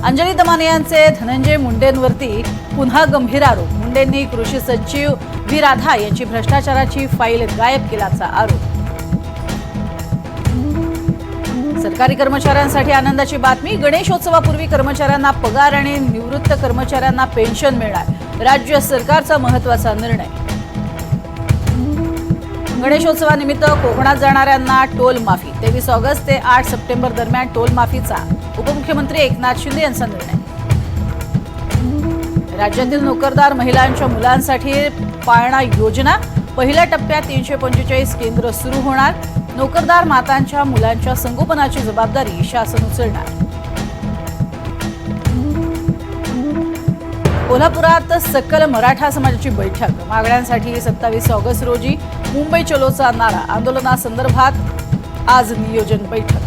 अंजली दमाने यांचे धनंजय मुंडेंवरती पुन्हा गंभीर आरोप। मुंडेंनी कृषी सचिव व्ही राधा यांची भ्रष्टाचाराची फाईल गायब केल्याचा आरोप। सरकारी कर्मचाऱ्यांसाठी आनंदाची बातमी। गणेशोत्सवापूर्वी कर्मचाऱ्यांना पगार आणि निवृत्त कर्मचाऱ्यांना पेन्शन मिळणार। राज्य सरकारचा महत्त्वाचा निर्णय। गणेशोत्सवानिमित्त कोकणात जाणाऱ्यांना टोल माफी। 23 ऑगस्ट ते 8 सप्टेंबर दरम्यान टोल माफीचा उपमुख्यमंत्री एकनाथ शिंदे यांचा निर्णय। राज्यातील नोकरदार महिलांच्या मुलांसाठी पाळणा योजना। पहिल्या टप्प्यात 345 केंद्र सुरू होणार। नोकरदार मातांच्या मुलांच्या संगोपनाची जबाबदारी शासन उचलणार। कोल्हापुरात सकल मराठा समाजाची बैठक। मागण्यांसाठी 27 ऑगस्ट रोजी मुंबई चलोचा नारा। आंदोलनासंदर्भात आज नियोजन बैठक।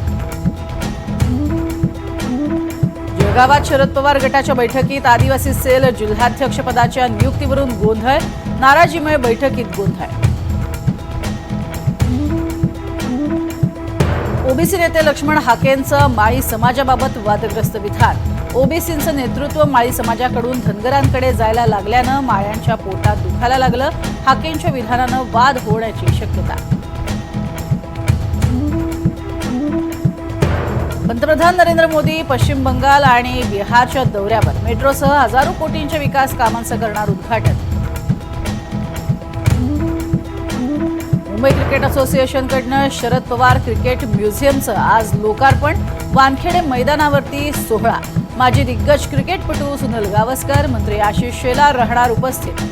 जळगावात शरद पवार गटाच्या बैठकीत आदिवासी सेल जिल्हाध्यक्षपदाच्या नियुक्तीवरून गोंधळ। नाराजीमुळे बैठकीत गोंधळ। ओबीसी नेते लक्ष्मण हाकेंचं माळी समाजाबाबत वादग्रस्त विधान। ओबीसींचं नेतृत्व माळी समाजाकडून धनगरांकडे जायला लागल्यानं माळ्यांच्या पोटात दुखायला लागलं। हाकेंच्या विधानानं वाद होण्याची शक्यता। पंतप्रधान नरेंद्र मोदी पश्चिम बंगाल आणि बिहारच्या दौऱ्यावर। मेट्रोसह हजारो कोटींच्या विकास कामांचं करणार उद्घाटन। मुंबई क्रिकेट असोसिएशनकडनं शरद पवार क्रिकेट म्युझियमचं आज लोकार्पण। वानखेडे मैदानावरती सोहळा। माजी दिग्गज क्रिकेटपटू सुनील गावस्कर, मंत्री आशिष शेलार राहणार उपस्थित।